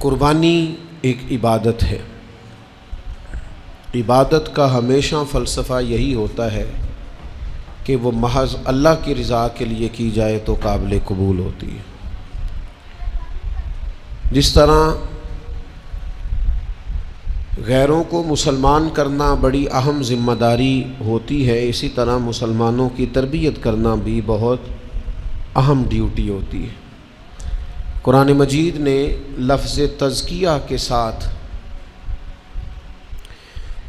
قربانی ایک عبادت ہے۔ عبادت کا ہمیشہ فلسفہ یہی ہوتا ہے کہ وہ محض اللہ کی رضا کے لیے کی جائے تو قابل قبول ہوتی ہے۔ جس طرح غیروں کو مسلمان کرنا بڑی اہم ذمہ داری ہوتی ہے، اسی طرح مسلمانوں کی تربیت کرنا بھی بہت اہم ڈیوٹی ہوتی ہے۔ قرآن مجید نے لفظ تزکیہ کے ساتھ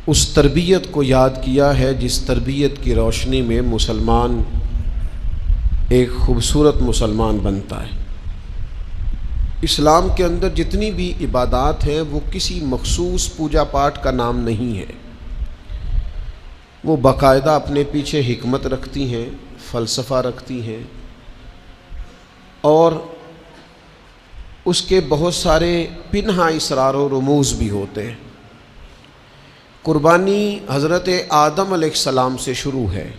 اس تربیت کو یاد کیا ہے جس تربیت کی روشنی میں مسلمان ایک خوبصورت مسلمان بنتا ہے۔ اسلام کے اندر جتنی بھی عبادات ہیں وہ کسی مخصوص پوجا پاٹ کا نام نہیں ہے، وہ باقاعدہ اپنے پیچھے حکمت رکھتی ہیں، فلسفہ رکھتی ہیں، اور اس کے بہت سارے پنہا اسرار و رموز بھی ہوتے ہیں۔ قربانی حضرت آدم علیہ السلام سے شروع ہے۔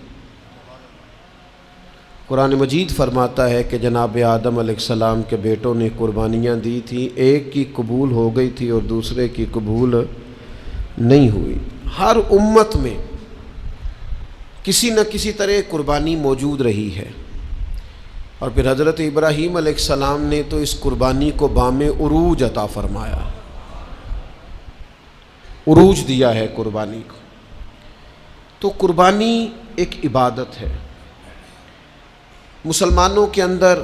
قرآن مجید فرماتا ہے کہ جناب آدم علیہ السلام کے بیٹوں نے قربانیاں دی تھیں، ایک کی قبول ہو گئی تھی اور دوسرے کی قبول نہیں ہوئی۔ ہر امت میں کسی نہ کسی طرح قربانی موجود رہی ہے، اور پھر حضرت ابراہیم علیہ السلام نے تو اس قربانی کو بام عروج عطا فرمایا، عروج دیا ہے قربانی کو۔ تو قربانی ایک عبادت ہے۔ مسلمانوں کے اندر،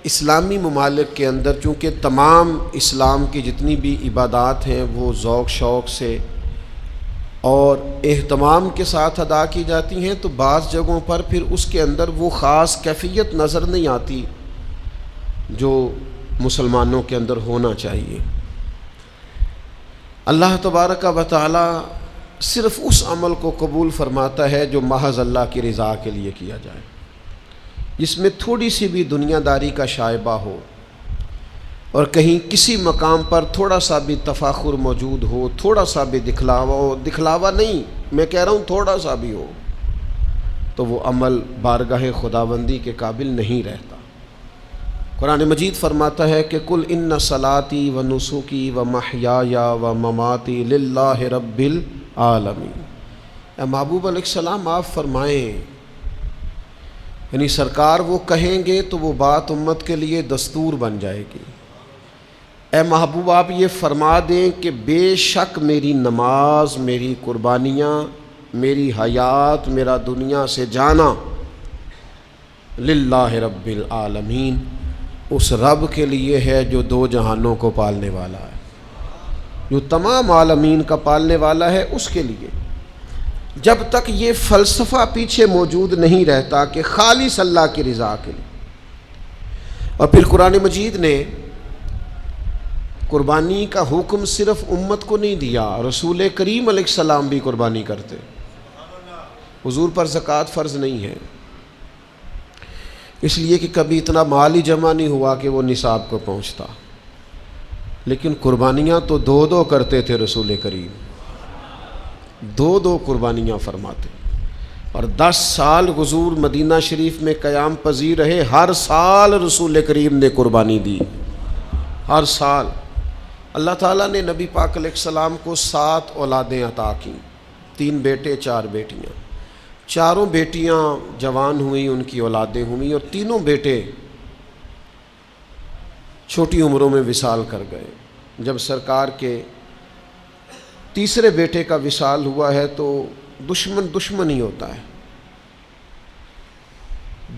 اسلامی ممالک کے اندر، چونکہ تمام اسلام کی جتنی بھی عبادات ہیں وہ ذوق شوق سے اور اہتمام کے ساتھ ادا کی جاتی ہیں، تو بعض جگہوں پر پھر اس کے اندر وہ خاص کیفیت نظر نہیں آتی جو مسلمانوں کے اندر ہونا چاہیے۔ اللہ تبارک و تعالی صرف اس عمل کو قبول فرماتا ہے جو محض اللہ کی رضا کے لیے کیا جائے، جس میں تھوڑی سی بھی دنیا داری کا شائبہ ہو، اور کہیں کسی مقام پر تھوڑا سا بھی تفاخر موجود ہو، تھوڑا سا بھی دکھلاوا ہو، دکھلاوا نہیں، میں کہہ رہا ہوں تھوڑا سا بھی ہو، تو وہ عمل بارگاہ خداوندی کے قابل نہیں رہتا۔ قرآن مجید فرماتا ہے کہ قل ان صلاتی و نسکی و محیای و مماتی للہ رب العالمین۔ اے محبوب علیہ السلام آپ فرمائیں، یعنی سرکار وہ کہیں گے تو وہ بات امت کے لیے دستور بن جائے گی۔ اے محبوب آپ یہ فرما دیں کہ بے شک میری نماز، میری قربانیاں، میری حیات، میرا دنیا سے جانا للہ رب العالمین، اس رب کے لیے ہے جو دو جہانوں کو پالنے والا ہے، جو تمام عالمین کا پالنے والا ہے، اس کے لیے۔ جب تک یہ فلسفہ پیچھے موجود نہیں رہتا کہ خالص اللہ کی رضا کے لیے۔ اور پھر قرآن مجید نے قربانی کا حکم صرف امت کو نہیں دیا، رسول کریم علیہ السلام بھی قربانی کرتے۔ حضور پر زکوٰۃ فرض نہیں ہے، اس لیے کہ کبھی اتنا مال ہی جمع نہیں ہوا کہ وہ نصاب کو پہنچتا، لیکن قربانیاں تو دو کرتے تھے رسول کریم، دو قربانیاں فرماتے، اور 10 سال حضور مدینہ شریف میں قیام پذیر رہے، ہر سال رسول کریم نے قربانی دی، ہر سال۔ اللہ تعالیٰ نے نبی پاک علیہ السلام کو 7 اولادیں عطا کیں، 3 بیٹے 4 بیٹیاں۔ چاروں بیٹیاں جوان ہوئیں، ان کی اولادیں ہوئیں، اور تینوں بیٹے چھوٹی عمروں میں وصال کر گئے۔ جب سرکار کے تیسرے بیٹے کا وصال ہوا ہے تو دشمن ہی ہوتا ہے،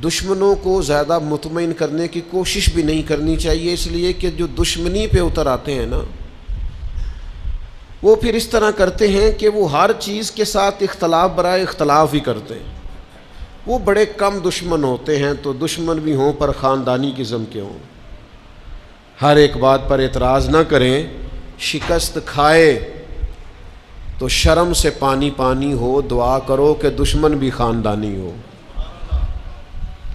دشمنوں کو زیادہ مطمئن کرنے کی کوشش بھی نہیں کرنی چاہیے، اس لیے کہ جو دشمنی پہ اتر آتے ہیں نا، وہ پھر اس طرح کرتے ہیں کہ وہ ہر چیز کے ساتھ اختلاف برائے اختلاف ہی کرتے ہیں۔ وہ بڑے کم دشمن ہوتے ہیں، تو دشمن بھی ہوں پر خاندانی قسم کے ہوں، ہر ایک بات پر اعتراض نہ کریں، شکست کھائے تو شرم سے پانی ہو، دعا کرو کہ دشمن بھی خاندانی ہو۔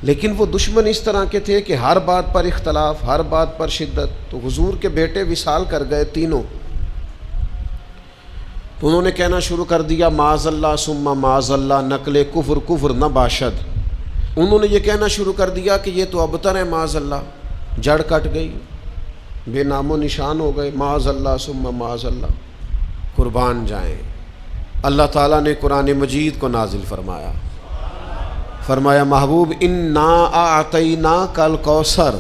لیکن وہ دشمن اس طرح کے تھے کہ ہر بات پر اختلاف، ہر بات پر شدت۔ تو حضور کے بیٹے وصال کر گئے تینوں، تو انہوں نے کہنا شروع کر دیا معاذ اللہ ثم معاذ اللہ، نقل کفر نہ باشد۔ انہوں نے یہ کہنا شروع کر دیا کہ یہ تو ابتر ہے، معاذ اللہ، جڑ کٹ گئی۔ بے نام و نشان ہو گئے، معاذ اللہ ثم معاذ اللہ، قربان جائیں۔ اللہ تعالیٰ نے قرآن مجید کو نازل فرمایا، فرمایا محبوب انا اعطیناک الکوثر،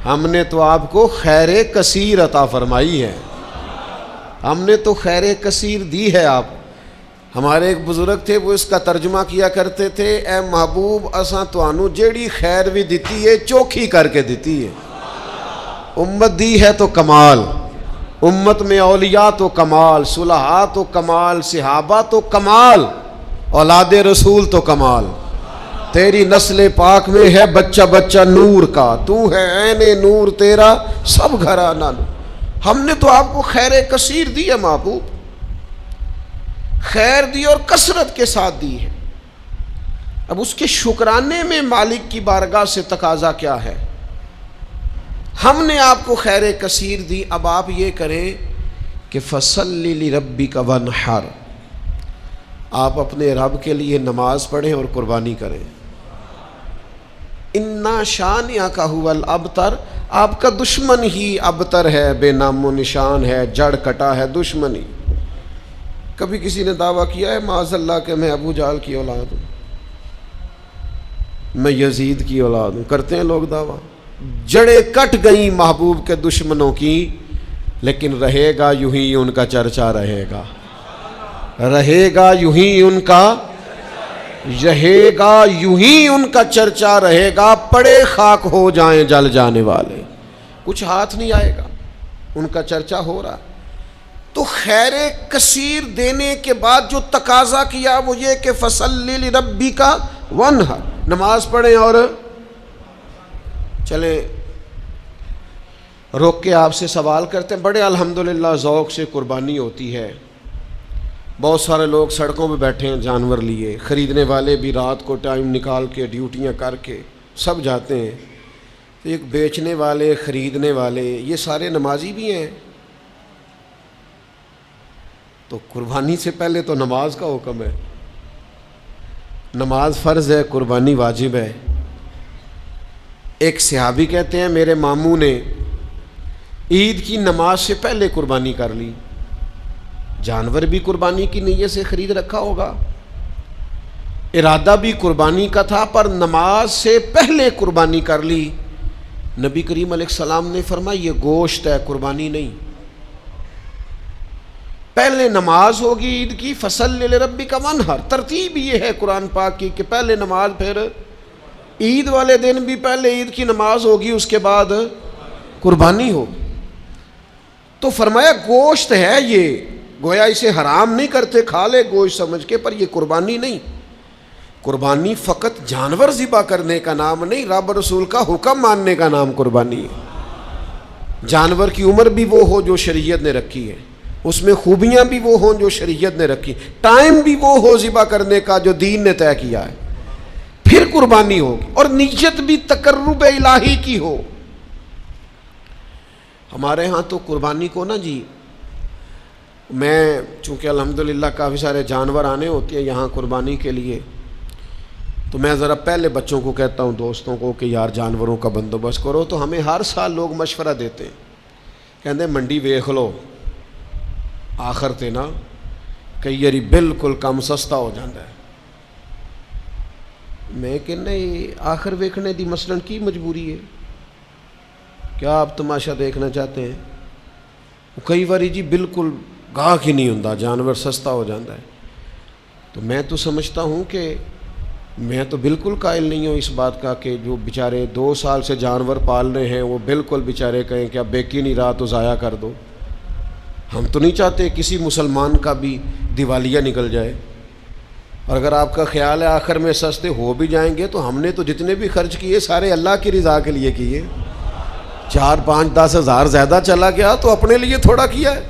ہم نے تو آپ کو خیر کثیر عطا فرمائی ہے، ہم نے تو خیر کثیر دی ہے۔ آپ ہمارے ایک بزرگ تھے، وہ اس کا ترجمہ کیا کرتے تھے، اے محبوب اساں توانوں جیڑی خیر بھی دیتی ہے چوکھی کر کے دیتی ہے۔ امت دی ہے تو کمال، امت میں اولیاء تو کمال، صلحاء تو کمال، صحابہ تو کمال، اولاد رسول تو کمال۔ تیری نسل پاک میں ہے بچہ بچہ نور کا، تو ہے عین نور تیرا سب گھرانہ نور۔ ہم نے تو آپ کو خیر کثیر دی ہے محبوب، خیر دی اور کثرت کے ساتھ دی ہے۔ اب اس کے شکرانے میں مالک کی بارگاہ سے تقاضا کیا ہے؟ ہم نے آپ کو خیر کثیر دی، اب آپ یہ کریں کہ فَصَلِّ لِرَبِّكَ وَانْحَرْ، آپ اپنے رب کے لیے نماز پڑھیں اور قربانی کریں۔ اِنَّا شَانِئَكَ هُوَ الْأَبْتَرُ، آپ کا دشمن ہی ابتر ہے، بے نام و نشان ہے، جڑ کٹا ہے، دشمنی۔ کبھی کسی نے دعویٰ کیا ہے معاذ اللہ کہ میں ابو جہل کی اولاد ہوں، میں یزید کی اولاد ہوں؟ کرتے ہیں لوگ دعویٰ۔ جڑیں کٹ گئیں محبوب کے دشمنوں کی، لیکن رہے گا یوں ہی ان کا چرچا رہے گا، رہے گا یوں ہی ان کا، رہے گا یوں ہی ان کا چرچا رہے گا، پڑے خاک ہو جائیں جل جانے والے، کچھ ہاتھ نہیں آئے گا، ان کا چرچا ہو رہا۔ تو خیر کثیر دینے کے بعد جو تقاضا کیا وہ یہ کہ فَصَلِّ لِرَبِّكَ وَانْحَرْ، نماز پڑھیں اور چلیں۔ روک کے آپ سے سوال کرتے ہیں، بڑے الحمدللہ ذوق سے قربانی ہوتی ہے، بہت سارے لوگ سڑکوں پہ بیٹھے ہیں جانور لیے، خریدنے والے بھی رات کو ٹائم نکال کے ڈیوٹیاں کر کے سب جاتے ہیں، تو ایک بیچنے والے، خریدنے والے، یہ سارے نمازی بھی ہیں، تو قربانی سے پہلے تو نماز کا حکم ہے، نماز فرض ہے، قربانی واجب ہے۔ ایک صحابی کہتے ہیں میرے ماموں نے عید کی نماز سے پہلے قربانی کر لی، جانور بھی قربانی کی نیت سے خرید رکھا ہوگا، ارادہ بھی قربانی کا تھا، پر نماز سے پہلے قربانی کر لی۔ نبی کریم علیہ السلام نے فرمایا یہ گوشت ہے، قربانی نہیں۔ پہلے نماز ہوگی عید کی، فَصَلِّ لِرَبِّكَ وَانْحَرْ، ترتیب یہ ہے قرآن پاک کی کہ پہلے نماز، پھر عید والے دن بھی پہلے عید کی نماز ہوگی، اس کے بعد قربانی ہوگی۔ تو فرمایا گوشت ہے یہ، گویا اسے حرام نہیں کرتے، کھا لے گوشت سمجھ کے، پر یہ قربانی نہیں۔ قربانی فقط جانور ذبح کرنے کا نام نہیں، رب رسول کا حکم ماننے کا نام قربانی ہے۔ جانور کی عمر بھی وہ ہو جو شریعت نے رکھی ہے، اس میں خوبیاں بھی وہ ہوں جو شریعت نے رکھی، ٹائم بھی وہ ہو ذبح کرنے کا جو دین نے طے کیا ہے، پھر قربانی ہوگی، اور نیت بھی تقرب الہی کی ہو۔ ہمارے ہاں تو قربانی کو نا جی، میں چونکہ الحمدللہ کافی سارے جانور آنے ہوتے ہیں یہاں قربانی کے لیے، تو میں ذرا پہلے بچوں کو کہتا ہوں، دوستوں کو، کہ یار جانوروں کا بندوبست کرو، تو ہمیں ہر سال لوگ مشورہ دیتے ہیں، کہتے ہیں منڈی ویکھ لو، آخر تے نا کئی یاری بالکل کم سستا ہو جاتا ہے۔ میں کہنا آخر ویکھنے دی مثلاً کی مجبوری ہے؟ کیا آپ تماشا دیکھنا چاہتے ہیں؟ کئی باری جی بالکل گاہک ہی نہیں ہوندا، جانور سستا ہو جاتا ہے۔ تو میں تو سمجھتا ہوں کہ میں تو بالکل قائل نہیں ہوں اس بات کا کہ جو بیچارے 2 سال سے جانور پال رہے ہیں وہ بالکل بیچارے کہیں کہ اب بیک ہی نہیں رہا تو ضائع کر دو۔ ہم تو نہیں چاہتے کسی مسلمان کا بھی دیوالیہ نکل جائے، اور اگر آپ کا خیال ہے آخر میں سستے ہو بھی جائیں گے تو ہم نے تو جتنے بھی خرچ کیے سارے اللہ کی رضا کے لیے کیے، 4 5 10 ہزار زیادہ چلا گیا تو اپنے لیے تھوڑا کیا ہے،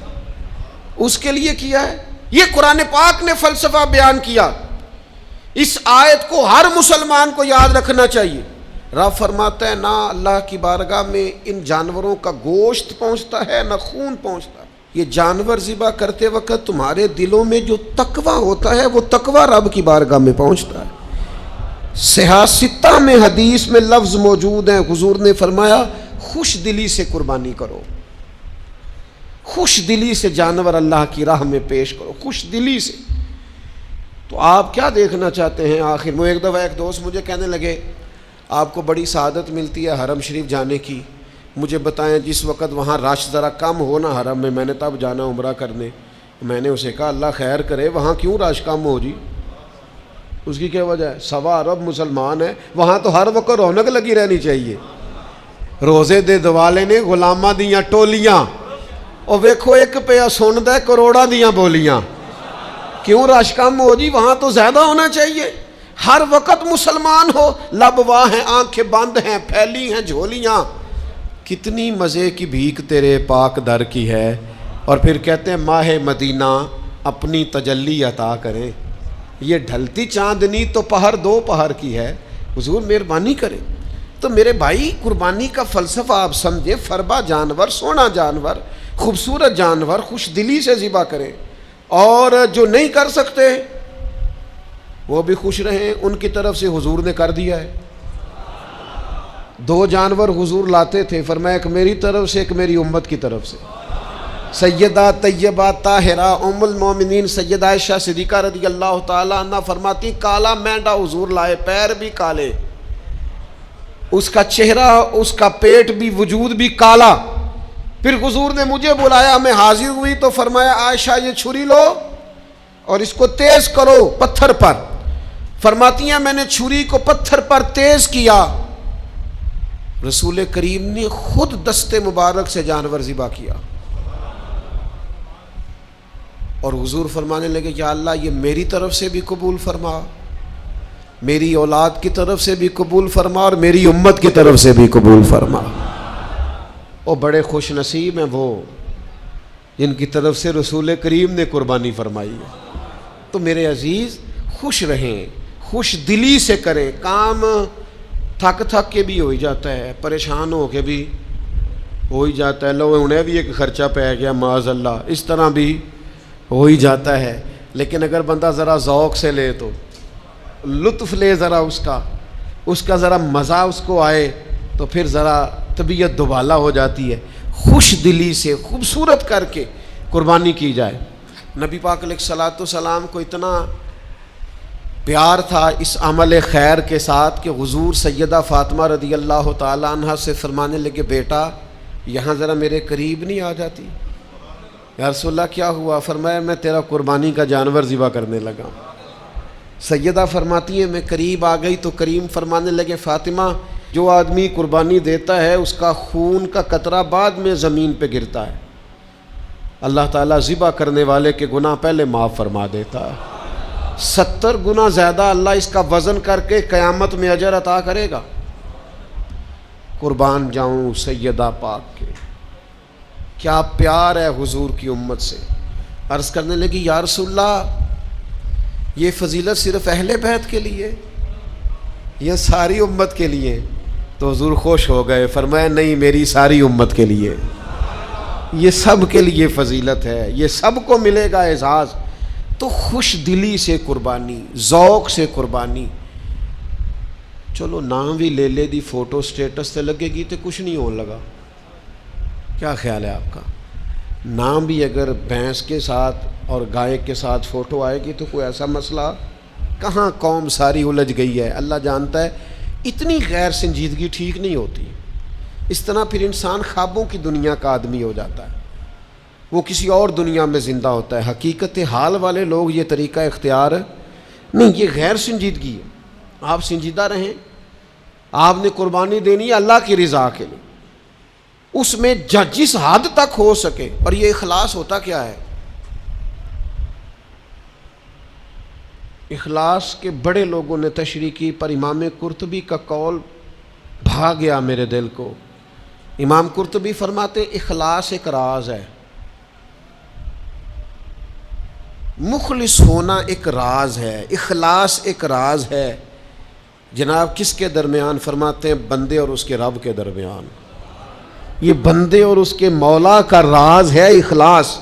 اس کے لیے کیا ہے۔ یہ قرآن پاک نے فلسفہ بیان کیا، اس آیت کو ہر مسلمان کو یاد رکھنا چاہیے۔ رب فرماتا ہے نہ اللہ کی بارگاہ میں ان جانوروں کا گوشت پہنچتا ہے نہ خون پہنچتا ہے، یہ جانور ذبح کرتے وقت تمہارے دلوں میں جو تقویٰ ہوتا ہے وہ تقویٰ رب کی بارگاہ میں پہنچتا ہے۔ صحیح 6 میں حدیث میں لفظ موجود ہیں، حضور نے فرمایا خوش دلی سے قربانی کرو، خوش دلی سے جانور اللہ کی راہ میں پیش کرو، خوش دلی سے۔ تو آپ کیا دیکھنا چاہتے ہیں آخر میں؟ ایک دفعہ ایک دوست مجھے کہنے لگے آپ کو بڑی سعادت ملتی ہے حرم شریف جانے کی، مجھے بتائیں جس وقت وہاں رش ذرا کم ہو نا حرم میں نے تب جانا عمرہ کرنے۔ میں نے اسے کہا اللہ خیر کرے، وہاں کیوں رش کم ہو جی؟ اس کی کیا وجہ ہے؟ 1.25 ارب مسلمان ہیں، وہاں تو ہر وقت رونق لگی رہنی چاہیے۔ روزے دے دوالے نے غلاماں دیاں ٹولیاں، اور ویکھو ایک پیا سندا ہے کروڑاں دیاں بولیاں، کیوں رش کم ہو جی؟ وہاں تو زیادہ ہونا چاہیے، ہر وقت مسلمان ہو، لب واہ ہیں، آنکھیں بند ہیں، پھیلی ہیں جھولیاں۔ کتنی مزے کی بھیک تیرے پاک در کی ہے۔ اور پھر کہتے ہیں ماہ مدینہ اپنی تجلی عطا کریں، یہ ڈھلتی چاندنی تو پہر 2 پہر کی ہے، حضور مہربانی کریں۔ تو میرے بھائی قربانی کا فلسفہ آپ سمجھیں، فربا جانور، سونا جانور، خوبصورت جانور خوش دلی سے ذبح کریں، اور جو نہیں کر سکتے وہ بھی خوش رہیں، ان کی طرف سے حضور نے کر دیا ہے۔ 2 جانور حضور لاتے تھے، فرمایا ایک میری طرف سے ایک میری امت کی طرف سے۔ سیدہ طیبہ طاہرہ ام المومنین سیدہ عائشہ صدیقہ رضی اللہ تعالی عنہ فرماتی کالا مینڈا حضور لائے، پیر بھی کالے، اس کا چہرہ، اس کا پیٹ بھی، وجود بھی کالا۔ پھر حضور نے مجھے بلایا، میں حاضر ہوئی تو فرمایا عائشہ یہ چھری لو اور اس کو تیز کرو پتھر پر۔ فرماتی ہیں میں نے چھری کو پتھر پر تیز کیا، رسول کریم نے خود دست مبارک سے جانور ذبح کیا، اور حضور فرمانے لگے یا اللہ یہ میری طرف سے بھی قبول فرما، میری اولاد کی طرف سے بھی قبول فرما، اور میری امت کی طرف سے بھی قبول فرما۔ اور بڑے خوش نصیب ہیں وہ جن کی طرف سے رسول کریم نے قربانی فرمائی ہے۔ تو میرے عزیز خوش رہیں، خوش دلی سے کریں کام۔ تھک کے بھی ہو ہی جاتا ہے، پریشان ہو کے بھی ہو ہی جاتا ہے، لو انہیں بھی ایک خرچہ پہ گیا معاذ اللہ، اس طرح بھی ہو ہی جاتا ہے۔ لیکن اگر بندہ ذرا ذوق سے لے تو لطف لے، ذرا اس کا ذرا مزہ اس کو آئے، تو پھر ذرا طبیعت دوبالا ہو جاتی ہے۔ خوش دلی سے خوبصورت کر کے قربانی کی جائے۔ نبی پاک علیہ الصلوۃ والسلام کو اتنا پیار تھا اس عمل خیر کے ساتھ کہ حضور سیدہ فاطمہ رضی اللہ تعالی عنہ سے فرمانے لگے بیٹا یہاں ذرا میرے قریب نہیں آ جاتی؟ یا رسول اللہ کیا ہوا؟ فرمایا میں تیرا قربانی کا جانور ذبح کرنے لگا۔ سیدہ فرماتی ہیں میں قریب آ گئی تو کریم فرمانے لگے فاطمہ جو آدمی قربانی دیتا ہے اس کا خون کا قطرہ بعد میں زمین پہ گرتا ہے، اللہ تعالیٰ ذبح کرنے والے کے گناہ پہلے معاف فرما دیتا ہے۔ 70 گنا زیادہ اللہ اس کا وزن کر کے قیامت میں اجر عطا کرے گا۔ قربان جاؤں سیدہ پاک کے، کیا پیار ہے حضور کی امت سے۔ عرض کرنے لگی یا رسول اللہ یہ فضیلت صرف اہل بیت کے لیے یا ساری امت کے لیے؟ تو حضور خوش ہو گئے، فرمایا نہیں میری ساری امت کے لیے، یہ سب کے لیے فضیلت ہے، یہ سب کو ملے گا اعزاز۔ تو خوش دلی سے قربانی، ذوق سے قربانی۔ چلو نام بھی لے لے دی فوٹو سٹیٹس تے لگے گی تو کچھ نہیں ہون لگا، کیا خیال ہے آپ کا؟ نام بھی اگر بھینس کے ساتھ اور گائے کے ساتھ فوٹو آئے گی تو کوئی ایسا مسئلہ کہاں؟ قوم ساری الجھ گئی ہے، اللہ جانتا ہے۔ اتنی غیر سنجیدگی ٹھیک نہیں ہوتی، اس طرح پھر انسان خوابوں کی دنیا کا آدمی ہو جاتا ہے، وہ کسی اور دنیا میں زندہ ہوتا ہے۔ حقیقت حال والے لوگ یہ طریقہ اختیار نہیں، یہ غیر سنجیدگی ہے۔ آپ سنجیدہ رہیں، آپ نے قربانی دینی ہے اللہ کی رضا کے لیے، اس میں جس حد تک ہو سکے۔ اور یہ اخلاص ہوتا کیا ہے؟ اخلاص کے بڑے لوگوں نے تشریح کی، پر امام قرطبی کا قول بھا گیا میرے دل کو۔ امام قرطبی فرماتے اخلاص ایک راز ہے، مخلص ہونا ایک راز ہے، اخلاص ایک راز ہے۔ جناب کس کے درمیان؟ فرماتے ہیں بندے اور اس کے رب کے درمیان۔ یہ بندے اور اس کے مولا کا راز ہے اخلاص،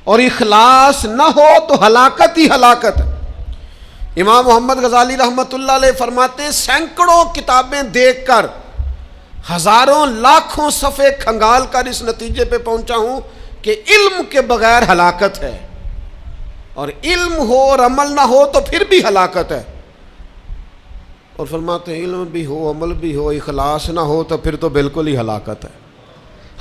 اور اخلاص نہ ہو تو ہلاکت ہی ہلاکت ہے۔ امام محمد غزالی رحمۃ اللہ علیہ فرماتے ہیں سینکڑوں کتابیں دیکھ کر ہزاروں لاکھوں صفحے کھنگال کر اس نتیجے پہ پہنچا ہوں کہ علم کے بغیر ہلاکت ہے، اور علم ہو اور عمل نہ ہو تو پھر بھی ہلاکت ہے۔ اور فرماتے ہیں علم بھی ہو، عمل بھی ہو، اخلاص نہ ہو تو پھر تو بالکل ہی ہلاکت ہے۔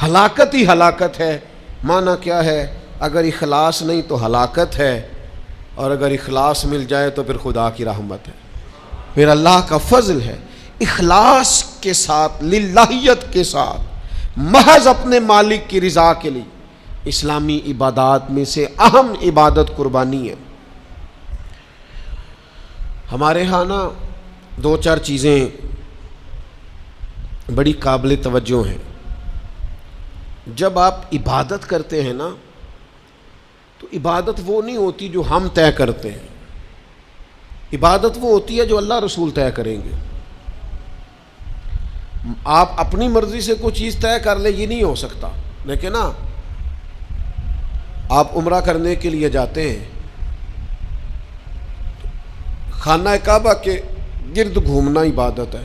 ہلاکت ہی ہلاکت ہے۔ معنی کیا ہے؟ اگر اخلاص نہیں تو ہلاکت ہے، اور اگر اخلاص مل جائے تو پھر خدا کی رحمت ہے، پھر اللہ کا فضل ہے۔ اخلاص کے ساتھ، للہیت کے ساتھ، محض اپنے مالک کی رضا کے لیے اسلامی عبادات میں سے اہم عبادت قربانی ہے۔ ہمارے ہاں نا دو چار چیزیں بڑی قابل توجہ ہیں۔ جب آپ عبادت کرتے ہیں نا تو عبادت وہ نہیں ہوتی جو ہم طے کرتے ہیں، عبادت وہ ہوتی ہے جو اللہ رسول طے کریں گے۔ آپ اپنی مرضی سے کوئی چیز طے کر لیں، یہ نہیں ہو سکتا۔ لیکن نا آپ عمرہ کرنے کے لیے جاتے ہیں، خانہ کعبہ کے گرد گھومنا عبادت ہے،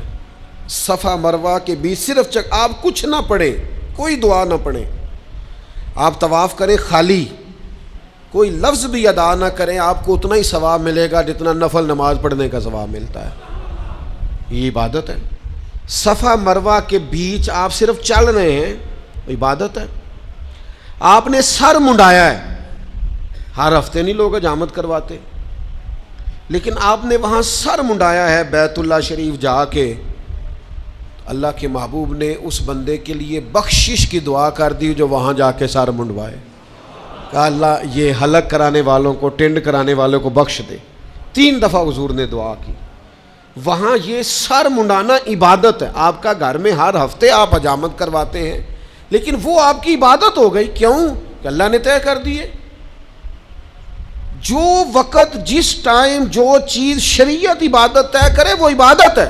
صفا مروہ کے بیچ صرف آپ کچھ نہ پڑھیں، کوئی دعا نہ پڑھیں، آپ طواف کریں خالی، کوئی لفظ بھی ادا نہ کریں، آپ کو اتنا ہی ثواب ملے گا جتنا نفل نماز پڑھنے کا ثواب ملتا ہے۔ یہ عبادت ہے۔ صفا مروہ کے بیچ آپ صرف چل رہے ہیں، عبادت ہے۔ آپ نے سر منڈایا ہے، ہر ہفتے نہیں لوگ حجامت کرواتے، لیکن آپ نے وہاں سر منڈایا ہے بیت اللہ شریف جا کے، اللہ کے محبوب نے اس بندے کے لیے بخشش کی دعا کر دی جو وہاں جا کے سر منڈوائے۔ کہا اللہ یہ حلق کرانے والوں کو، ٹینڈ کرانے والوں کو بخش دے۔ 3 دفعہ حضور نے دعا کی۔ وہاں یہ سر منڈانا عبادت ہے۔ آپ کا گھر میں ہر ہفتے آپ حجامت کرواتے ہیں، لیکن وہ آپ کی عبادت ہو گئی۔ کیوں؟ کہ اللہ نے طے کر دیے۔ جو وقت، جس ٹائم جو چیز شریعت عبادت طے کرے وہ عبادت ہے۔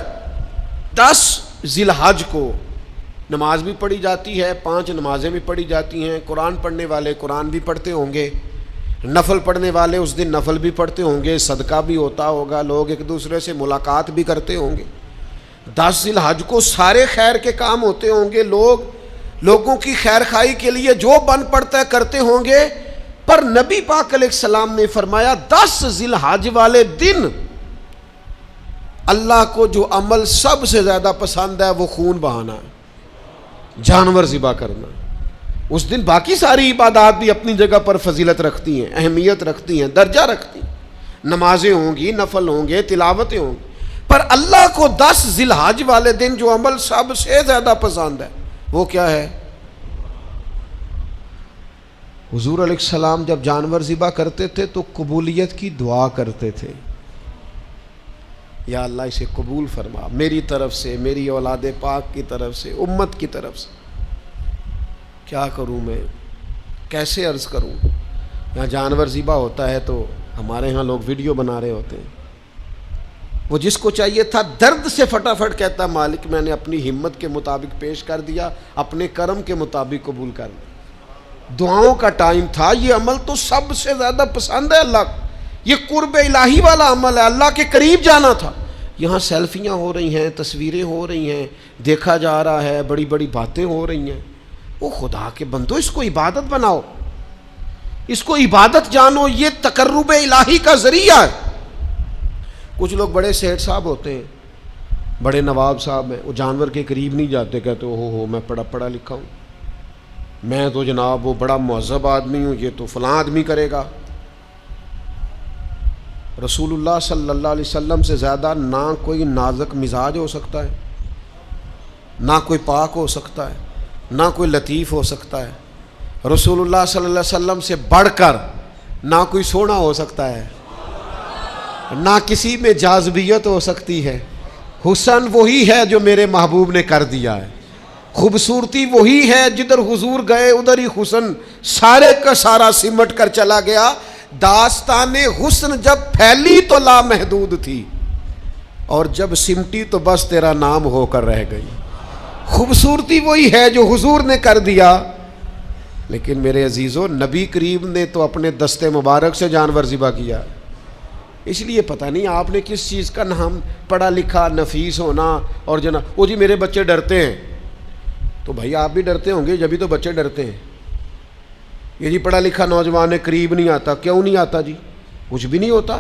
10 ذی الحج کو نماز بھی پڑھی جاتی ہے، 5 نمازیں بھی پڑھی جاتی ہیں، قرآن پڑھنے والے قرآن بھی پڑھتے ہوں گے، نفل پڑھنے والے اس دن نفل بھی پڑھتے ہوں گے، صدقہ بھی ہوتا ہوگا، لوگ ایک دوسرے سے ملاقات بھی کرتے ہوں گے۔ 10 ذی الحج کو سارے خیر کے کام ہوتے ہوں گے، لوگوں کی خیر خواہی کے لیے جو بن پڑتا ہے کرتے ہوں گے۔ پر نبی پاک علیہ السلام نے فرمایا 10 ذی الحج والے دن اللہ کو جو عمل سب سے زیادہ پسند ہے وہ خون بہانا ہے، جانور ذبح کرنا۔ اس دن باقی ساری عبادات بھی اپنی جگہ پر فضیلت رکھتی ہیں، اہمیت رکھتی ہیں، درجہ رکھتی ہیں، نمازیں ہوں گی، نفل ہوں گے، تلاوتیں ہوں گی، پر اللہ کو 10 ذی الحج والے دن جو عمل سب سے زیادہ پسند ہے وہ کیا ہے؟ حضور علیہ السلام جب جانور ذبح کرتے تھے تو قبولیت کی دعا کرتے تھے، یا اللہ اسے قبول فرما میری طرف سے، میری اولاد پاک کی طرف سے، امت کی طرف سے۔ کیا کروں میں، کیسے عرض کروں؟ یہاں جانور ذبح ہوتا ہے تو ہمارے ہاں لوگ ویڈیو بنا رہے ہوتے ہیں۔ وہ جس کو چاہیے تھا درد سے فٹافٹ کہتا مالک میں نے اپنی ہمت کے مطابق پیش کر دیا، اپنے کرم کے مطابق قبول کر لیا۔ دعاؤں کا ٹائم تھا، یہ عمل تو سب سے زیادہ پسند ہے اللہ کو، یہ قرب الہی والا عمل ہے، اللہ کے قریب جانا تھا۔ یہاں سیلفیاں ہو رہی ہیں، تصویریں ہو رہی ہیں، دیکھا جا رہا ہے، بڑی بڑی باتیں ہو رہی ہیں۔ وہ خدا کے بندو اس کو عبادت بناؤ، اس کو عبادت جانو، یہ تقرب الہی کا ذریعہ ہے۔ کچھ لوگ بڑے سیٹ صاحب ہوتے ہیں، بڑے نواب صاحب ہیں، وہ جانور کے قریب نہیں جاتے، کہتے ہو میں پڑھا لکھا ہوں، میں تو جناب وہ بڑا مہذب آدمی ہوں، یہ تو فلاں آدمی کرے گا۔ رسول اللہ صلی اللہ علیہ وسلم سے زیادہ نہ کوئی نازک مزاج ہو سکتا ہے، نہ کوئی پاک ہو سکتا ہے، نہ کوئی لطیف ہو سکتا ہے۔ رسول اللہ صلی اللہ علیہ وسلم سے بڑھ کر نہ کوئی سونا ہو سکتا ہے، نہ کسی میں جاذبیت ہو سکتی ہے۔ حسن وہی ہے جو میرے محبوب نے کر دیا ہے، خوبصورتی وہی ہے، جدھر حضور گئے ادھر ہی حسن سارے کا سارا سمٹ کر چلا گیا۔ داستان حسن جب پھیلی تو لامحدود تھی، اور جب سمٹی تو بس تیرا نام ہو کر رہ گئی۔ خوبصورتی وہی ہے جو حضور نے کر دیا، لیکن میرے عزیزو نبی کریم نے تو اپنے دستے مبارک سے جانور ذبح کیا۔ اس لیے پتہ نہیں آپ نے کس چیز کا نام، پڑھا لکھا نفیس ہونا، اور جناب وہ جی میرے بچے ڈرتے ہیں، تو بھائی آپ بھی ڈرتے ہوں گے، جبھی تو بچے ڈرتے ہیں۔ یہ جی پڑھا لکھا نوجوان ہے، قریب نہیں آتا، کیوں نہیں آتا جی؟ کچھ بھی نہیں ہوتا،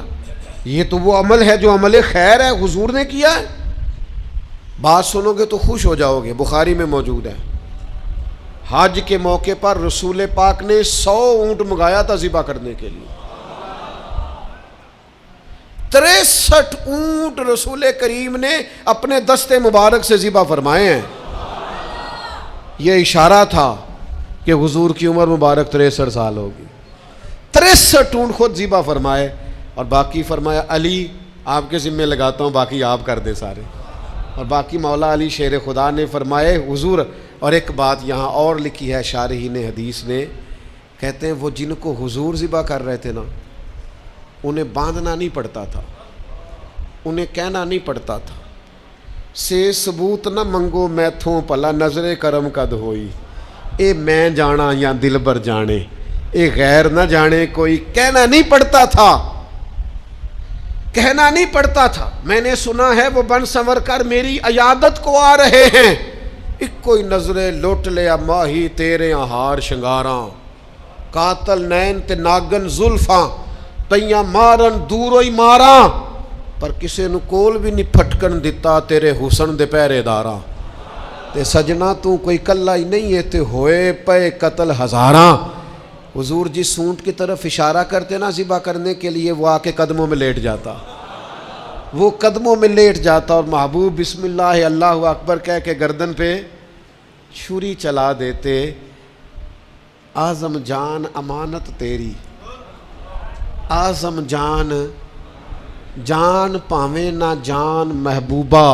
یہ تو وہ عمل ہے جو عمل خیر ہے، حضور نے کیا ہے۔ بات سنو گے تو خوش ہو جاؤ گے، بخاری میں موجود ہے، حج کے موقع پر رسول پاک نے 100 اونٹ منگایا تھا ذبح کرنے کے لیے۔ 63 اونٹ رسول کریم نے اپنے دستے مبارک سے ذبح فرمائے ہیں۔ یہ اشارہ تھا کہ حضور کی عمر مبارک 63 سال ہوگی۔ 63 اونٹ خود ذبح فرمائے، اور باقی فرمایا علی آپ کے ذمہ لگاتا ہوں، باقی آپ کر دے سارے۔ اور باقی مولا علی شیر خدا نے فرمائے حضور، اور ایک بات یہاں اور لکھی ہے شارحین حدیث نے، کہتے ہیں وہ جن کو حضور ذبح کر رہے تھے نا، انہیں باندھنا نہیں پڑتا تھا، انہیں کہنا نہیں پڑتا تھا سے ثبوت نہ منگو میتھوں پلا نظر کرم قد ہوئی، اے میں جانا یا دل بر جانے، اے غیر نہ جانے کوئی، کہنا نہیں پڑتا تھا، کہنا نہیں پڑتا تھا۔ میں نے سنا ہے وہ بن سنور کر میری عیادت کو آ رہے ہیں، ایک کوئی نظریں لوٹ لیا ماہی تیرے ہار شنگاراں، قاتل نین تے ناگن زلفاں تیاں مارن دوروں ہی ماراں، پر کسے نو کول بھی نہیں پھٹکن دیتا تیرے حسن دے پہرے داراں، تے سجنا تو کوئی کلا ہی نہیں ہے تے ہوئے پے قتل ہزاراں۔ حضور جس سونٹ کی طرف اشارہ کرتے نا ذبح کرنے کے لیے، وہ آ کے قدموں میں لیٹ جاتا، وہ قدموں میں لیٹ جاتا، اور محبوب بسم اللہ اللہ اکبر کہہ کے گردن پہ چھری چلا دیتے، اعظم جان امانت تیری، اعظم جان، جان پاویں نہ جان محبوبہ،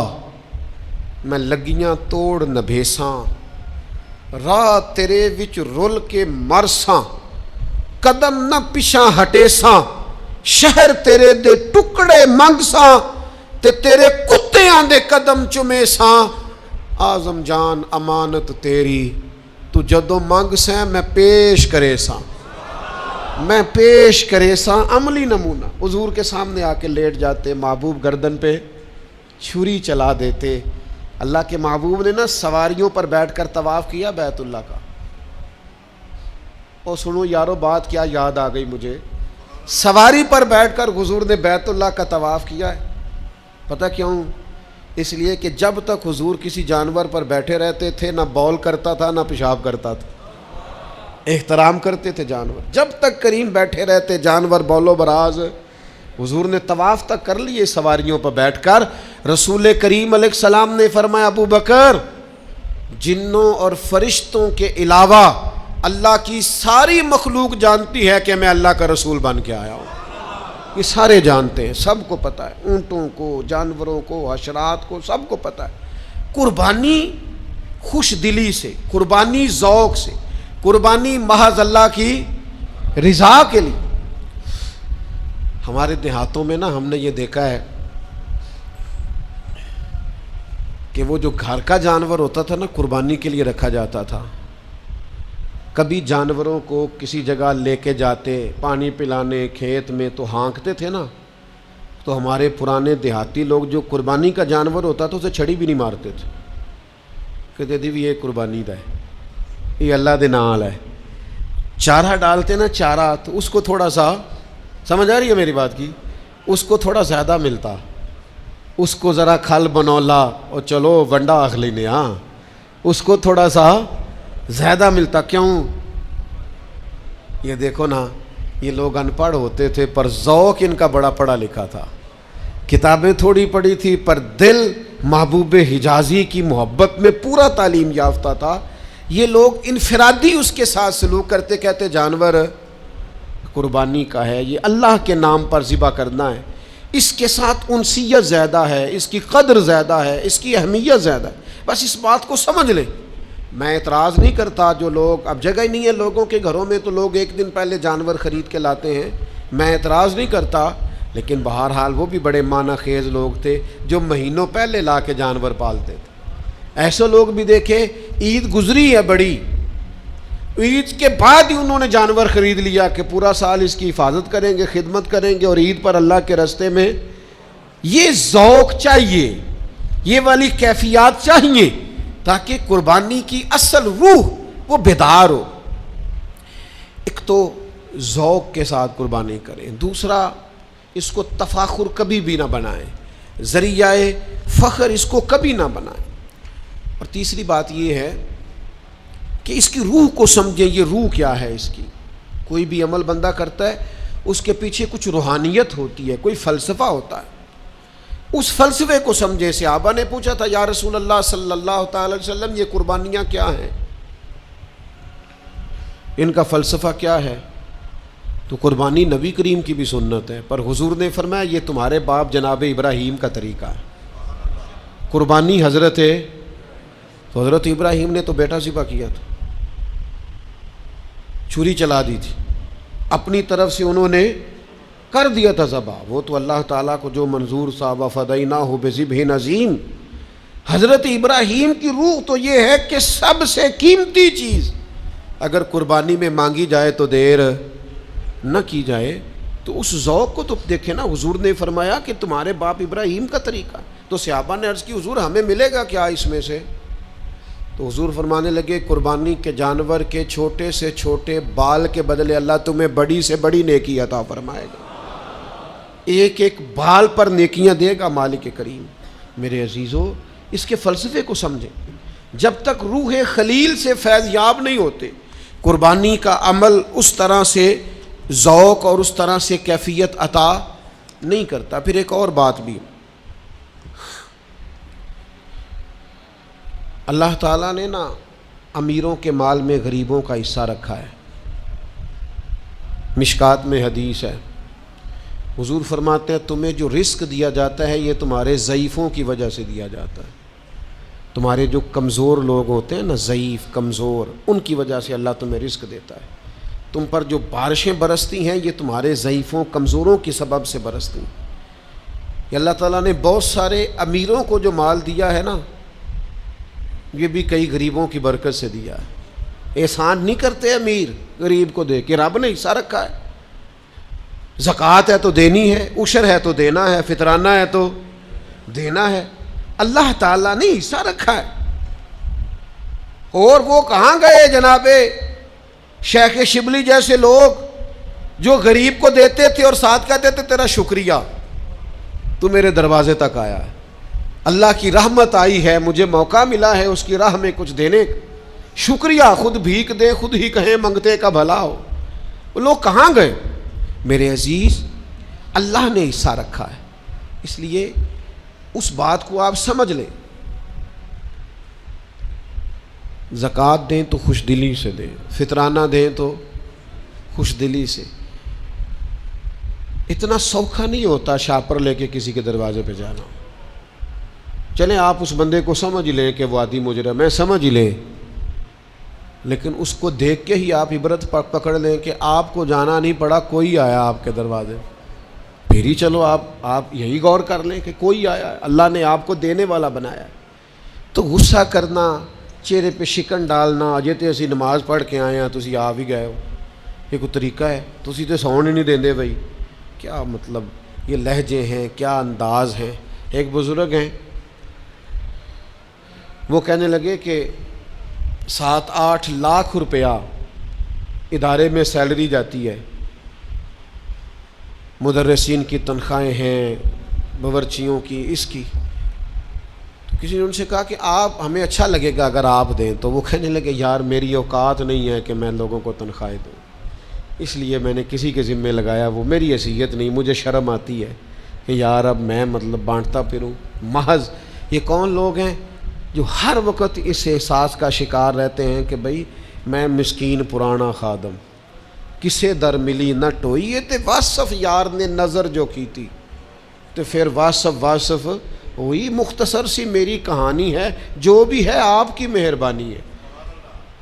میں لگیاں توڑ نبھیساں، راہ تیرے وچ رول کے مرساں، قدم نہ پیچھا ہٹیساں، شہر تیرے دے ٹکڑے منگساں، تے تیرے کتیاں دے قدم چمیساں، اعظم جان امانت تیری، تو جدوں منگ سیں میں پیش کرے ساں، میں پیش کرے ساں۔ عملی نمونہ حضور کے سامنے آ کے لیٹ جاتے، محبوب گردن پہ چھری چلا دیتے۔ اللہ کے محبوب نے نا سواریوں پر بیٹھ کر طواف کیا بیت اللہ کا، اور سنو یارو بات کیا یاد آ گئی مجھے، سواری پر بیٹھ کر حضور نے بیت اللہ کا طواف کیا ہے۔ پتہ کیوں؟ اس لیے کہ جب تک حضور کسی جانور پر بیٹھے رہتے تھے نہ بول کرتا تھا نہ پیشاب کرتا تھا، احترام کرتے تھے جانور، جب تک کریم بیٹھے رہتے جانور بولو براز۔ حضور نے طواف تک کر لیے سواریوں پر بیٹھ کر۔ رسول کریم علیہ السلام نے فرمایا ابو بکر، جنوں اور فرشتوں کے علاوہ اللہ کی ساری مخلوق جانتی ہے کہ میں اللہ کا رسول بن کے آیا ہوں، یہ سارے جانتے ہیں، سب کو پتہ ہے، اونٹوں کو، جانوروں کو، حشرات کو، سب کو پتہ ہے۔ قربانی خوش دلی سے، قربانی ذوق سے، قربانی محض اللہ کی رضا کے لیے۔ ہمارے دیہاتوں میں نا ہم نے یہ دیکھا ہے کہ وہ جو گھر کا جانور ہوتا تھا نا قربانی کے لیے رکھا جاتا تھا، کبھی جانوروں کو کسی جگہ لے کے جاتے پانی پلانے کھیت میں تو ہانکتے تھے نا، تو ہمارے پرانے دیہاتی لوگ جو قربانی کا جانور ہوتا تھا اسے چھڑی بھی نہیں مارتے تھے، کہتے تھے بھی یہ قربانی دا ہے، یہ اللہ دے نال ہے۔ چارہ ڈالتے نا چارہ، تو اس کو تھوڑا سا، سمجھ آ رہی ہے میری بات کی، اس کو تھوڑا زیادہ ملتا، اس کو ذرا کھل بنولا اور چلو ونڈا اخلی نے، ہاں اس کو تھوڑا سا زیادہ ملتا۔ کیوں؟ یہ دیکھو نا، یہ لوگ ان پڑھ ہوتے تھے پر ذوق ان کا بڑا پڑھا لکھا تھا، کتابیں تھوڑی پڑھی تھی پر دل محبوب حجازی کی محبت میں پورا تعلیم یافتہ تھا۔ یہ لوگ انفرادی اس کے ساتھ سلوک کرتے، کہتے جانور قربانی کا ہے، یہ اللہ کے نام پر ذبح کرنا ہے، اس کے ساتھ انسیت زیادہ ہے، اس کی قدر زیادہ ہے، اس کی اہمیت زیادہ ہے، بس اس بات کو سمجھ لیں۔ میں اعتراض نہیں کرتا، جو لوگ اب جگہ ہی نہیں ہے لوگوں کے گھروں میں تو لوگ ایک دن پہلے جانور خرید کے لاتے ہیں، میں اعتراض نہیں کرتا، لیکن بہرحال وہ بھی بڑے معنی خیز لوگ تھے جو مہینوں پہلے لا کے جانور پالتے تھے۔ ایسے لوگ بھی دیکھے، عید گزری ہے بڑی، عید کے بعد ہی انہوں نے جانور خرید لیا کہ پورا سال اس کی حفاظت کریں گے، خدمت کریں گے، اور عید پر اللہ کے راستے میں۔ یہ ذوق چاہیے، یہ والی کیفیات چاہیے، تاکہ قربانی کی اصل روح وہ بیدار ہو۔ ایک تو ذوق کے ساتھ قربانی کریں، دوسرا اس کو تفاخر کبھی بھی نہ بنائیں، ذریعہ فخر اس کو کبھی نہ بنائیں، اور تیسری بات یہ ہے کہ اس کی روح کو سمجھیں، یہ روح کیا ہے اس کی۔ کوئی بھی عمل بندہ کرتا ہے اس کے پیچھے کچھ روحانیت ہوتی ہے، کوئی فلسفہ ہوتا ہے، اس فلسفے کو سمجھے۔ صحابہ نے پوچھا تھا یا رسول اللہ صلی اللہ تعالی علیہ وسلم یہ قربانیاں کیا ہیں، ان کا فلسفہ کیا ہے؟ تو قربانی نبی کریم کی بھی سنت ہے، پر حضور نے فرمایا یہ تمہارے باپ جناب ابراہیم کا طریقہ ہے۔ قربانی حضرت ابراہیم نے تو بیٹا ذبح کیا تھا، چھری چلا دی تھی، اپنی طرف سے انہوں نے کر دیا تھا ذبح، وہ تو اللہ تعالیٰ کو جو منظور تھا وَفَدَيْنَاهُ بِذِبْحٍ عَظِيمٍ۔ حضرت ابراہیم کی روح تو یہ ہے کہ سب سے قیمتی چیز اگر قربانی میں مانگی جائے تو دیر نہ کی جائے۔ تو اس ذوق کو تو دیکھیں نا، حضور نے فرمایا کہ تمہارے باپ ابراہیم کا طریقہ، تو صحابہ نے عرض کی حضور ہمیں ملے گا کیا اس میں سے؟ تو حضور فرمانے لگے قربانی کے جانور کے چھوٹے سے چھوٹے بال کے بدلے اللہ تمہیں بڑی سے بڑی نیکی عطا فرمائے گا، ایک ایک بال پر نیکیاں دے گا مالک کریم۔ میرے عزیزو، اس کے فلسفے کو سمجھیں۔ جب تک روح خلیل سے فیض یاب نہیں ہوتے، قربانی کا عمل اس طرح سے ذوق اور اس طرح سے کیفیت عطا نہیں کرتا۔ پھر ایک اور بات بھی، اللہ تعالیٰ نے نا امیروں کے مال میں غریبوں کا حصہ رکھا ہے۔ مشکات میں حدیث ہے، حضور فرماتے ہیں تمہیں جو رزق دیا جاتا ہے یہ تمہارے ضعیفوں کی وجہ سے دیا جاتا ہے۔ تمہارے جو کمزور لوگ ہوتے ہیں نا، ضعیف کمزور، ان کی وجہ سے اللہ تمہیں رزق دیتا ہے۔ تم پر جو بارشیں برستی ہیں یہ تمہارے ضعیفوں کمزوروں کی سبب سے برستی ہیں۔ یہ اللہ تعالیٰ نے بہت سارے امیروں کو جو مال دیا ہے نا، یہ بھی کئی غریبوں کی برکت سے دیا ہے۔ احسان نہیں کرتے امیر غریب کو دے کے، رب نے حصہ رکھا ہے۔ زکوٰۃ ہے تو دینی ہے، عشر ہے تو دینا ہے، فطرانہ ہے تو دینا ہے۔ اللہ تعالیٰ نے حصہ رکھا ہے۔ اور وہ کہاں گئے جناب شیخ شبلی جیسے لوگ جو غریب کو دیتے تھے اور ساتھ کہتے تھے تیرا شکریہ، تو میرے دروازے تک آیا ہے، اللہ کی رحمت آئی ہے، مجھے موقع ملا ہے اس کی راہ میں کچھ دینے کا، شکریہ، خود بھیک دے خود ہی کہیں منگتے کا بھلا ہو۔ وہ لوگ کہاں گئے؟ میرے عزیز، اللہ نے حصہ رکھا ہے، اس لیے اس بات کو آپ سمجھ لیں۔ زکوٰۃ دیں تو خوش دلی سے دیں، فطرانہ دیں تو خوش دلی سے۔ اتنا سوکھا نہیں ہوتا شاپر لے کے کسی کے دروازے پہ جانا۔ چلیں آپ اس بندے کو سمجھ لیں کہ وہ عادی مجرم ہے، سمجھ لیں، لیکن اس کو دیکھ کے ہی آپ عبرت پکڑ لیں کہ آپ کو جانا نہیں پڑا، کوئی آیا آپ کے دروازے، پھر ہی چلو آپ یہی غور کر لیں کہ کوئی آیا ہے، اللہ نے آپ کو دینے والا بنایا ہے۔ تو غصہ کرنا، چہرے پہ شکن ڈالنا، اجے تے اسی نماز پڑھ کے آئے ہیں تسی آ بھی گئے ہو، یہ کوئی طریقہ ہے؟ تسی تے سون ہی نہیں دیندے بھائی، کیا مطلب؟ یہ لہجے ہیں، کیا انداز ہیں۔ ایک بزرگ ہیں، وہ کہنے لگے کہ 7-8 لاکھ روپیہ ادارے میں سیلری جاتی ہے، مدرسین کی تنخواہیں ہیں، باورچیوں کی، اس کی۔ تو کسی نے ان سے کہا کہ آپ، ہمیں اچھا لگے گا اگر آپ دیں، تو وہ کہنے لگے یار میری اوقات نہیں ہے کہ میں لوگوں کو تنخواہیں دوں، اس لیے میں نے کسی کے ذمے لگایا، وہ میری حیثیت نہیں، مجھے شرم آتی ہے کہ یار اب میں مطلب بانٹتا پھروں محض۔ یہ کون لوگ ہیں جو ہر وقت اس احساس کا شکار رہتے ہیں کہ بھئی میں مسکین پرانا خادم، کسے در ملی نہ ٹوئی، یہ تے واصف یار نے نظر جو کی تھی، تو پھر واصف ہوئی۔ مختصر سی میری کہانی ہے، جو بھی ہے آپ کی مہربانی ہے۔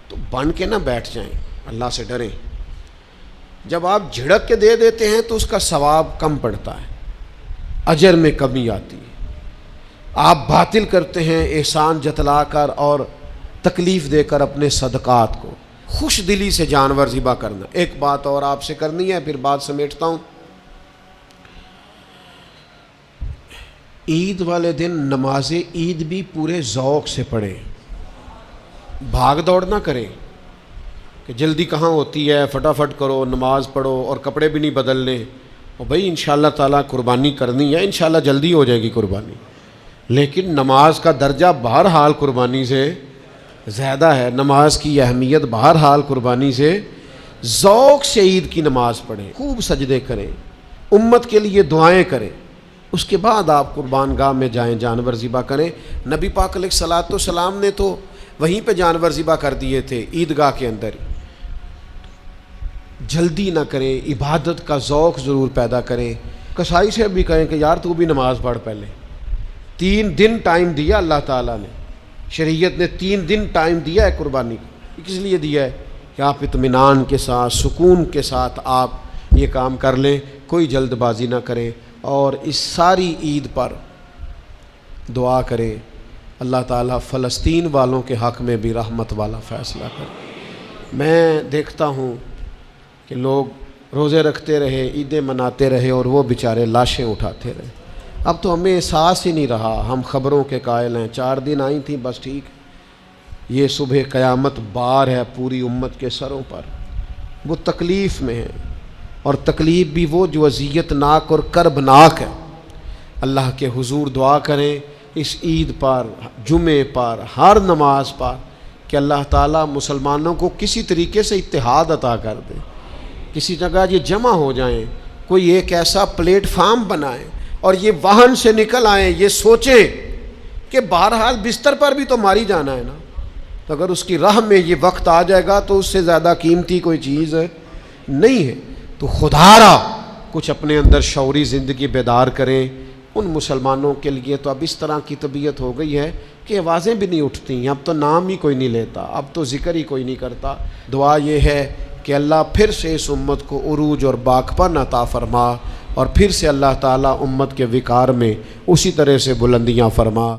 تو بن کے نہ بیٹھ جائیں، اللہ سے ڈریں۔ جب آپ جھڑک کے دے دیتے ہیں تو اس کا ثواب کم پڑتا ہے، اجر میں کمی آتی ہے۔ آپ باطل کرتے ہیں احسان جتلا کر اور تکلیف دے کر اپنے صدقات کو، خوش دلی سے جانور ذبح کرنا۔ ایک بات اور آپ سے کرنی ہے، پھر بات سمیٹتا ہوں۔ عید والے دن نماز عید بھی پورے ذوق سے پڑھیں، بھاگ دوڑ نہ کریں کہ جلدی کہاں ہوتی ہے، فٹافٹ کرو، نماز پڑھو اور کپڑے بھی نہیں بدلنے، اور بھائی انشاءاللہ تعالیٰ قربانی کرنی ہے، انشاءاللہ جلدی ہو جائے گی قربانی، لیکن نماز کا درجہ بہرحال قربانی سے زیادہ ہے، نماز کی اہمیت بہرحال قربانی سے، ذوق سے عید کی نماز پڑھیں، خوب سجدے کریں، امت کے لیے دعائیں کریں، اس کے بعد آپ قربان گاہ میں جائیں، جانور ذبح کریں۔ نبی پاک علیہ الصلوۃ والسلام نے تو وہیں پہ جانور ذبح کر دیے تھے، عیدگاہ کے اندر ہی۔ جلدی نہ کریں، عبادت کا ذوق ضرور پیدا کریں۔ کسائی سے بھی کہیں کہ یار تو بھی نماز پڑھ پہلے، 3 دن ٹائم دیا اللہ تعالیٰ نے، شریعت نے 3 دن ٹائم دیا ہے قربانی کو، کس لیے دیا ہے کہ آپ اطمینان کے ساتھ، سکون کے ساتھ آپ یہ کام کر لیں، کوئی جلد بازی نہ کریں، اور اس ساری عید پر دعا کریں اللہ تعالیٰ فلسطین والوں کے حق میں بھی رحمت والا فیصلہ کرے۔ میں دیکھتا ہوں کہ لوگ روزے رکھتے رہے، عیدیں مناتے رہے، اور وہ بیچارے لاشیں اٹھاتے رہے۔ اب تو ہمیں احساس ہی نہیں رہا، ہم خبروں کے قائل ہیں، 4 دن آئی تھیں بس ٹھیک، یہ صبح قیامت بار ہے پوری امت کے سروں پر، وہ تکلیف میں ہے، اور تکلیف بھی وہ جو اذیت ناک اور کربناک ہے۔ اللہ کے حضور دعا کریں اس عید پر، جمعے پر، ہر نماز پر، کہ اللہ تعالیٰ مسلمانوں کو کسی طریقے سے اتحاد عطا کر دے، کسی جگہ یہ جمع ہو جائیں، کوئی ایک ایسا پلیٹ فارم بنائیں، اور یہ واہن سے نکل آئیں، یہ سوچیں کہ بہرحال بستر پر بھی تو ماری جانا ہے نا، تو اگر اس کی راہ میں یہ وقت آ جائے گا تو اس سے زیادہ قیمتی کوئی چیز نہیں ہے۔ تو خدا را کچھ اپنے اندر شعوری زندگی بیدار کریں۔ ان مسلمانوں کے لیے تو اب اس طرح کی طبیعت ہو گئی ہے کہ آوازیں بھی نہیں اٹھتی، اب تو نام ہی کوئی نہیں لیتا، اب تو ذکر ہی کوئی نہیں کرتا۔ دعا یہ ہے کہ اللہ پھر سے اس امت کو عروج اور باکپن عطا فرما، اور پھر سے اللہ تعالیٰ امت کے وقار میں اسی طرح سے بلندیاں فرما۔